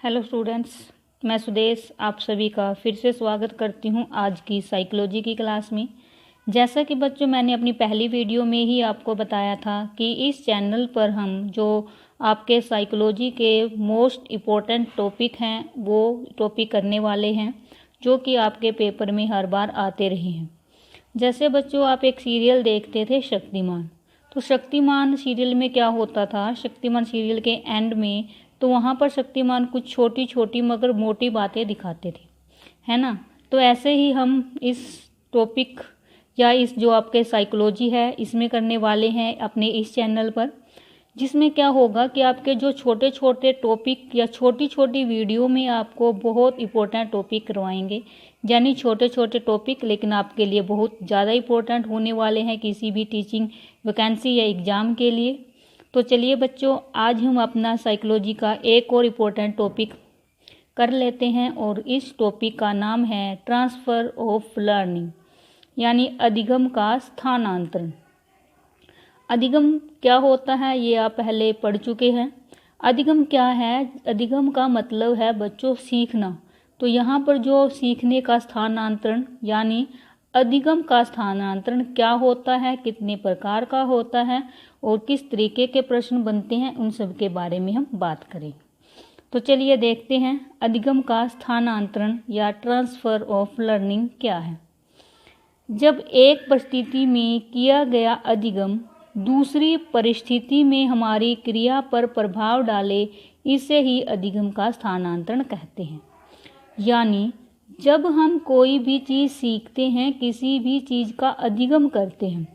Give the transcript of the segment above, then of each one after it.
Hello students, मैं सुदेश आप सभी का फिर से स्वागत करती हूं आज की साइकोलॉजी की क्लास में। जैसा कि बच्चों मैंने अपनी पहली वीडियो में ही आपको बताया था कि इस चैनल पर हम जो आपके साइकोलॉजी के मोस्ट इम्पोर्टेंट टॉपिक हैं वो टॉपिक करने वाले हैं जो कि आपके पेपर में हर बार आते रहे हैं। जैसे बच्चों आप एक सीरियल देखते थे शक्तिमान, तो शक्तिमान सीरियल में क्या होता था, शक्तिमान सीरियल के एंड में तो वहाँ पर शक्तिमान कुछ छोटी छोटी मगर मोटी बातें दिखाते थे, है ना। तो ऐसे ही हम इस टॉपिक या इस जो आपके साइकोलॉजी है इसमें करने वाले हैं अपने इस चैनल पर, जिसमें क्या होगा कि आपके जो छोटे छोटे टॉपिक या छोटी छोटी वीडियो में आपको बहुत इम्पोर्टेंट टॉपिक करवाएंगे। यानी छोटे छोटे टॉपिक लेकिन आपके लिए बहुत ज़्यादा इम्पोर्टेंट होने वाले हैं किसी भी टीचिंग वैकेंसी या एग्ज़ाम के लिए। तो चलिए बच्चों, आज हम अपना साइकोलॉजी का एक और इम्पोर्टेंट टॉपिक कर लेते हैं और इस टॉपिक का नाम है ट्रांसफ़र ऑफ लर्निंग, यानी अधिगम का स्थानांतरण। अधिगम क्या होता है ये आप पहले पढ़ चुके हैं। अधिगम क्या है? अधिगम का मतलब है बच्चों सीखना। तो यहाँ पर जो सीखने का स्थानांतरण यानी अधिगम का स्थानांतरण क्या होता है, कितने प्रकार का होता है और किस तरीके के प्रश्न बनते हैं, उन सब के बारे में हम बात करें। तो चलिए देखते हैं अधिगम का स्थानांतरण या ट्रांसफ़र ऑफ लर्निंग क्या है। जब एक परिस्थिति में किया गया अधिगम दूसरी परिस्थिति में हमारी क्रिया पर प्रभाव डाले, इसे ही अधिगम का स्थानांतरण कहते हैं। यानी जब हम कोई भी चीज़ सीखते हैं, किसी भी चीज़ का अधिगम करते हैं,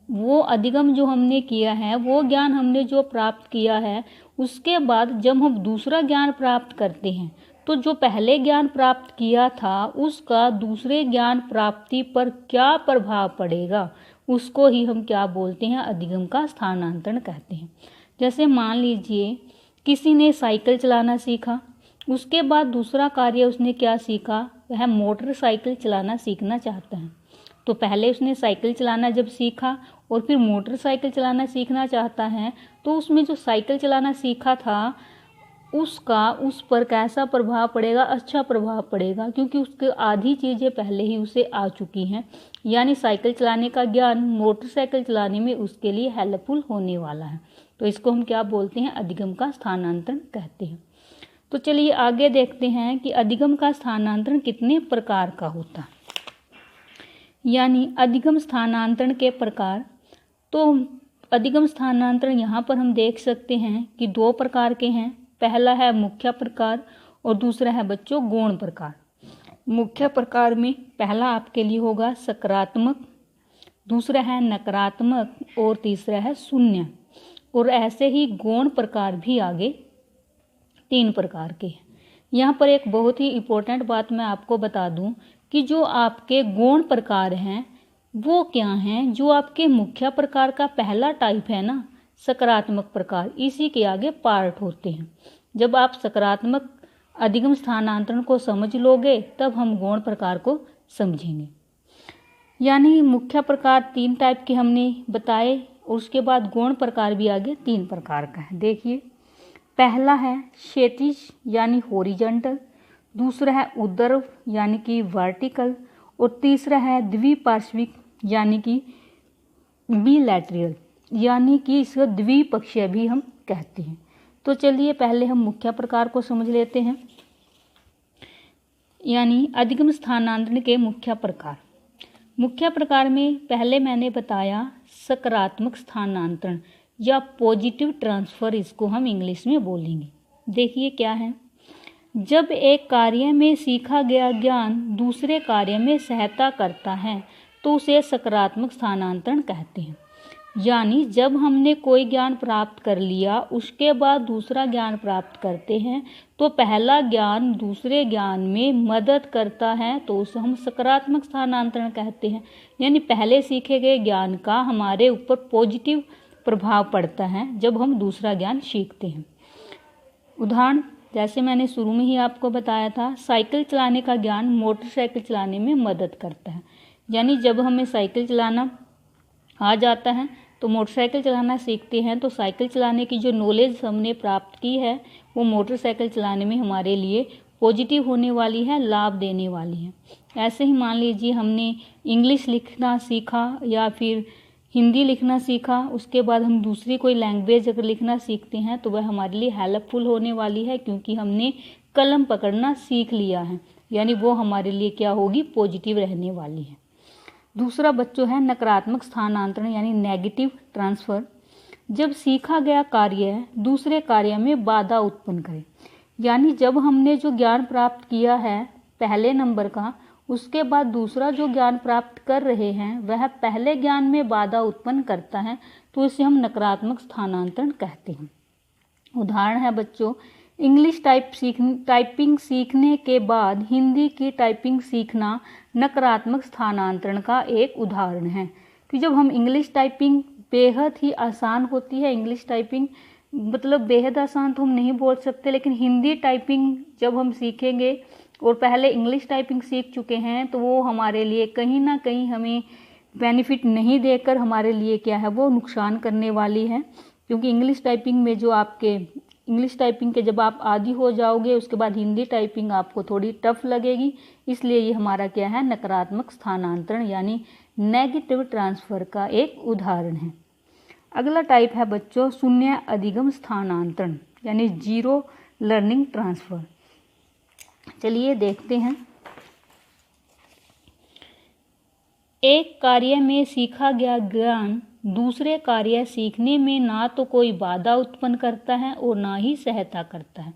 वो अधिगम जो हमने किया है, वो ज्ञान हमने जो प्राप्त किया है, उसके बाद जब हम दूसरा ज्ञान प्राप्त करते हैं तो जो पहले ज्ञान प्राप्त किया था उसका दूसरे ज्ञान प्राप्ति पर क्या प्रभाव पड़ेगा, उसको ही हम क्या बोलते हैं, अधिगम का स्थानांतरण कहते हैं। जैसे मान लीजिए किसी ने साइकिल चलाना सीखा, उसके बाद दूसरा कार्य उसने क्या सीखा, वह मोटरसाइकिल चलाना सीखना चाहता है। तो पहले उसने साइकिल चलाना जब सीखा और फिर मोटरसाइकिल चलाना सीखना चाहता है, तो उसमें जो साइकिल चलाना सीखा था उसका उस पर कैसा प्रभाव पड़ेगा, अच्छा प्रभाव पड़ेगा, क्योंकि उसके आधी चीज़ें पहले ही उसे आ चुकी हैं। यानी साइकिल चलाने का ज्ञान मोटरसाइकिल चलाने में उसके लिए हेल्पफुल होने वाला है। तो इसको हम क्या बोलते हैं, अधिगम का स्थानांतरण कहते हैं। तो चलिए आगे देखते हैं कि अधिगम का स्थानांतरण कितने प्रकार का होता है। यानी अधिगम स्थानांतरण के प्रकार, तो अधिगम स्थानांतरण यहाँ पर हम देख सकते हैं कि दो प्रकार के हैं। पहला है मुख्य प्रकार और दूसरा है बच्चों गौण प्रकार। मुख्य प्रकार में पहला आपके लिए होगा सकारात्मक, दूसरा है नकारात्मक और तीसरा है शून्य। और ऐसे ही गौण प्रकार भी आगे 3 प्रकार के हैं। यहाँ पर एक बहुत ही इम्पोर्टेंट बात मैं आपको बता दूँ कि जो आपके गौण प्रकार हैं वो क्या हैं। जो आपके मुख्य प्रकार का पहला टाइप है ना, सकारात्मक प्रकार, इसी के आगे पार्ट होते हैं। जब आप सकारात्मक अधिगम स्थानांतरण को समझ लोगे तब हम गौण प्रकार को समझेंगे। यानी मुख्य प्रकार 3 टाइप के हमने बताए और उसके बाद गौण प्रकार भी आगे 3 प्रकार का है। देखिए, पहला है क्षैतिज यानी हॉरिजॉन्टल, दूसरा है ऊर्ध्व यानी कि वर्टिकल और तीसरा है द्विपार्श्विक यानी कि बिलैटरल, यानी कि इसको द्विपक्षीय भी हम कहते हैं। तो चलिए पहले हम मुख्य प्रकार को समझ लेते हैं। यानी अधिगम स्थानांतरण के मुख्य प्रकार। मुख्य प्रकार में पहले मैंने बताया सकारात्मक स्थानांतरण या पॉजिटिव ट्रांसफ़र, इसको हम इंग्लिश में बोलेंगे। देखिए क्या है, जब एक कार्य में सीखा गया ज्ञान दूसरे कार्य में सहायता करता है तो उसे सकारात्मक स्थानांतरण कहते हैं। यानी जब हमने कोई ज्ञान प्राप्त कर लिया उसके बाद दूसरा ज्ञान प्राप्त करते हैं तो पहला ज्ञान दूसरे ज्ञान में मदद करता है तो उसे हम सकारात्मक स्थानांतरण कहते हैं। यानी पहले सीखे गए ज्ञान का हमारे ऊपर पॉजिटिव प्रभाव पड़ता है जब हम दूसरा ज्ञान सीखते हैं। उदाहरण जैसे मैंने शुरू में ही आपको बताया था, साइकिल चलाने का ज्ञान मोटरसाइकिल चलाने में मदद करता है। यानी जब हमें साइकिल चलाना आ जाता है तो मोटरसाइकिल चलाना सीखते हैं तो साइकिल चलाने की जो नॉलेज हमने प्राप्त की है वो मोटरसाइकिल चलाने में हमारे लिए पॉजिटिव होने वाली है, लाभ देने वाली है। ऐसे ही मान लीजिए हमने इंग्लिश लिखना सीखा या फिर हिंदी लिखना सीखा, उसके बाद हम दूसरी कोई लैंग्वेज अगर लिखना सीखते हैं तो वह हमारे लिए हेल्पफुल होने वाली है, क्योंकि हमने कलम पकड़ना सीख लिया है, यानी वो हमारे लिए क्या होगी, पॉजिटिव रहने वाली है। दूसरा बच्चों है नकारात्मक स्थानांतरण यानी नेगेटिव ट्रांसफ़र। जब सीखा गया कार्य दूसरे कार्य में बाधा उत्पन्न करे, यानी जब हमने जो ज्ञान प्राप्त किया है पहले नंबर का, उसके बाद दूसरा जो ज्ञान प्राप्त कर रहे हैं वह पहले ज्ञान में बाधा उत्पन्न करता है, तो इसे हम नकारात्मक स्थानांतरण कहते हैं। उदाहरण है बच्चों, इंग्लिश टाइपिंग सीखने के बाद हिंदी की टाइपिंग सीखना नकारात्मक स्थानांतरण का एक उदाहरण है। कि जब हम इंग्लिश टाइपिंग बेहद ही आसान होती है, इंग्लिश टाइपिंग मतलब बेहद आसान तो हम नहीं बोल सकते, लेकिन हिंदी टाइपिंग जब हम सीखेंगे और पहले इंग्लिश टाइपिंग सीख चुके हैं तो वो हमारे लिए कहीं ना कहीं हमें बेनिफिट नहीं देकर हमारे लिए क्या है, वो नुकसान करने वाली है। क्योंकि इंग्लिश टाइपिंग में जो आपके इंग्लिश टाइपिंग के जब आप आदी हो जाओगे, उसके बाद हिंदी टाइपिंग आपको थोड़ी टफ लगेगी, इसलिए ये हमारा क्या है, नकारात्मक स्थानांतरण यानी नेगेटिव ट्रांसफ़र का एक उदाहरण है। अगला टाइप है बच्चों शून्य अधिगम स्थानांतरण यानी जीरो लर्निंग ट्रांसफ़र। चलिए देखते हैं। एक कार्य में सीखा गया ज्ञान दूसरे कार्य सीखने में ना तो कोई बाधा उत्पन्न करता है और ना ही सहायता करता है।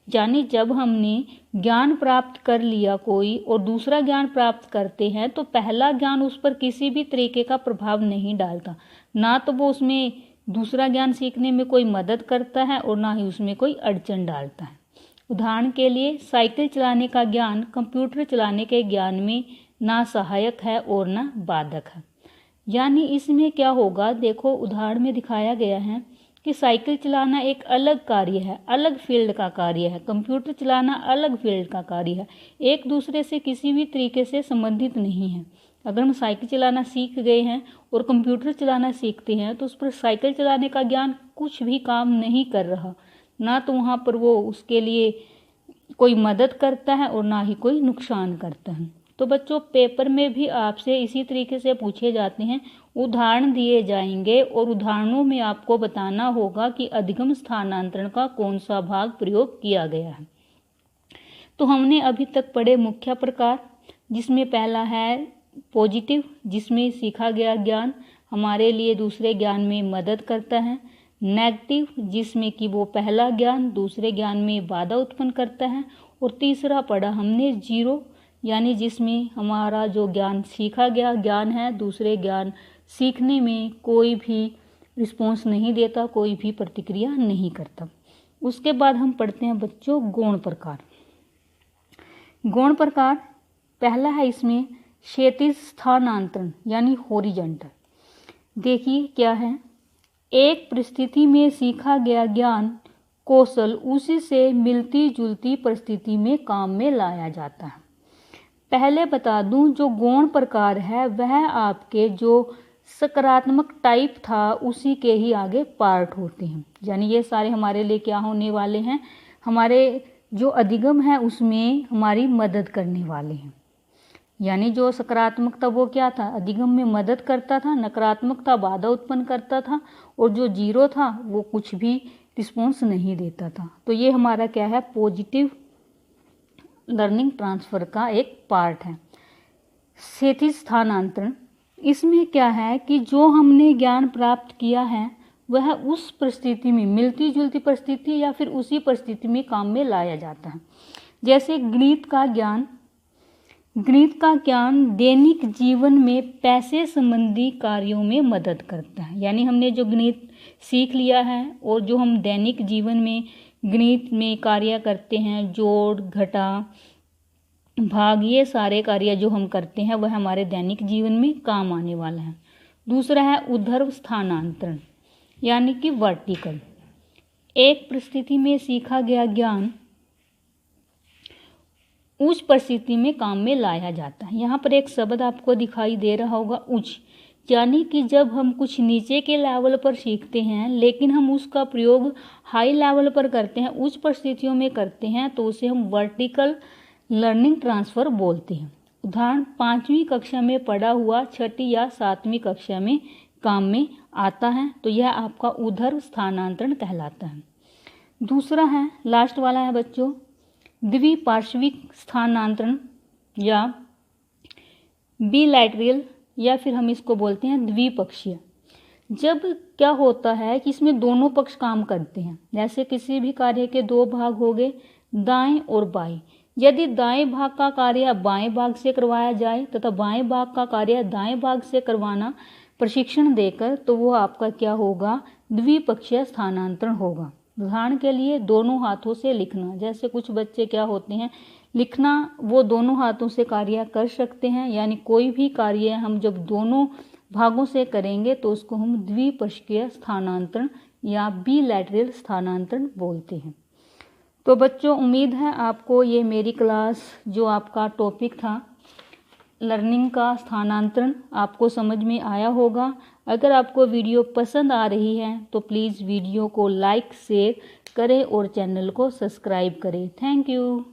यानी जब हमने ज्ञान प्राप्त कर लिया कोई और दूसरा ज्ञान प्राप्त करते हैं तो पहला ज्ञान उस पर किसी भी तरीके का प्रभाव नहीं डालता, ना तो वो उसमें दूसरा ज्ञान सीखने में कोई मदद करता है और ना ही उसमें कोई अड़चन डालता है। उदाहरण के लिए साइकिल चलाने का ज्ञान कंप्यूटर चलाने के ज्ञान में ना सहायक है और ना बाधक है। यानी इसमें क्या होगा, देखो उदाहरण में दिखाया गया है कि साइकिल चलाना एक अलग कार्य है, अलग फील्ड का कार्य है, कंप्यूटर चलाना अलग फील्ड का कार्य है, एक दूसरे से किसी भी तरीके से संबंधित नहीं है। अगर हम साइकिल चलाना सीख गए हैं और कंप्यूटर चलाना सीखते हैं तो उस पर साइकिल चलाने का ज्ञान कुछ भी काम नहीं कर रहा, ना तो वहाँ पर वो उसके लिए कोई मदद करता है और ना ही कोई नुकसान करता है। तो बच्चों पेपर में भी आपसे इसी तरीके से पूछे जाते हैं, उदाहरण दिए जाएंगे और उदाहरणों में आपको बताना होगा कि अधिगम स्थानांतरण का कौन सा भाग प्रयोग किया गया है। तो हमने अभी तक पढ़े मुख्य प्रकार, जिसमें पहला है पॉजिटिव, जिसमें सीखा गया ज्ञान हमारे लिए दूसरे ज्ञान में मदद करता है। नेगेटिव, जिसमें कि वो पहला ज्ञान दूसरे ज्ञान में बाधा उत्पन्न करता है। और तीसरा पढ़ा हमने जीरो, यानी जिसमें हमारा जो ज्ञान सीखा गया ज्ञान है दूसरे ज्ञान सीखने में कोई भी रिस्पॉन्स नहीं देता, कोई भी प्रतिक्रिया नहीं करता। उसके बाद हम पढ़ते हैं बच्चों गौण प्रकार। गौण प्रकार पहला है इसमें क्षैतिज स्थानांतरण यानी हॉरिजॉन्टल। देखिए क्या है, एक परिस्थिति में सीखा गया ज्ञान कौशल उसी से मिलती जुलती परिस्थिति में काम में लाया जाता है। पहले बता दूं, जो गौण प्रकार है वह आपके जो सकारात्मक टाइप था उसी के ही आगे पार्ट होते हैं। यानी ये सारे हमारे लिए क्या होने वाले हैं, हमारे जो अधिगम है उसमें हमारी मदद करने वाले हैं। यानी जो सकारात्मक था वो क्या था, अधिगम में मदद करता था, नकारात्मक था बाधा उत्पन्न करता था, और जो जीरो था वो कुछ भी रिस्पॉन्स नहीं देता था। तो ये हमारा क्या है, पॉजिटिव लर्निंग ट्रांसफ़र का एक पार्ट है। क्षैतिज स्थानांतरण, इसमें क्या है कि जो हमने ज्ञान प्राप्त किया है वह उस परिस्थिति में मिलती जुलती परिस्थिति या फिर उसी परिस्थिति में काम में लाया जाता है। जैसे गणित का ज्ञान दैनिक जीवन में पैसे संबंधी कार्यों में मदद करता है। यानी हमने जो गणित सीख लिया है और जो हम दैनिक जीवन में गणित में कार्य करते हैं, जोड़ घटा भाग, ये सारे कार्य जो हम करते हैं वह हमारे दैनिक जीवन में काम आने वाला है। दूसरा है ऊर्ध्व स्थानांतरण यानी कि वर्टिकल। एक परिस्थिति में सीखा गया ज्ञान उस परिस्थिति में काम में लाया जाता है। यहाँ पर एक शब्द आपको दिखाई दे रहा होगा उच्च, यानी कि जब हम कुछ नीचे के लेवल पर सीखते हैं लेकिन हम उसका प्रयोग हाई लेवल पर करते हैं, उच्च परिस्थितियों में करते हैं, तो उसे हम वर्टिकल लर्निंग ट्रांसफ़र बोलते हैं। उदाहरण 5वीं कक्षा में पढ़ा हुआ 6ठी या 7वीं कक्षा में काम में आता है, तो यह आपका ऊर्ध्व स्थानांतरण कहलाता है। दूसरा है, लास्ट वाला है बच्चों, द्विपार्श्विक स्थानांतरण या बिलैटरल, या फिर हम इसको बोलते हैं द्विपक्षीय। जब क्या होता है कि इसमें दोनों पक्ष काम करते हैं। जैसे किसी भी कार्य के दो भाग हो गए, दाएं और बाएं। यदि दाएं भाग का कार्य बाएं भाग से करवाया जाए तथा बाएं भाग का कार्य दाएं भाग से करवाना प्रशिक्षण देकर, तो वो आपका क्या होगा, द्विपक्षीय स्थानांतरण होगा। उदाहरण के लिए दोनों हाथों से लिखना। जैसे कुछ बच्चे क्या होते हैं, लिखना वो दोनों हाथों से कार्य कर सकते हैं, यानी कोई भी कार्य हम जब दोनों भागों से करेंगे तो उसको हम द्विपक्षीय स्थानांतरण या बिलैटरल स्थानांतरण बोलते हैं। तो बच्चों, उम्मीद है आपको ये मेरी क्लास जो आपका टॉपिक था लर्निंग का स्थानांतरण आपको समझ में आया होगा। अगर आपको वीडियो पसंद आ रही है तो प्लीज़ वीडियो को लाइक शेयर करें और चैनल को सब्सक्राइब करें। Thank you.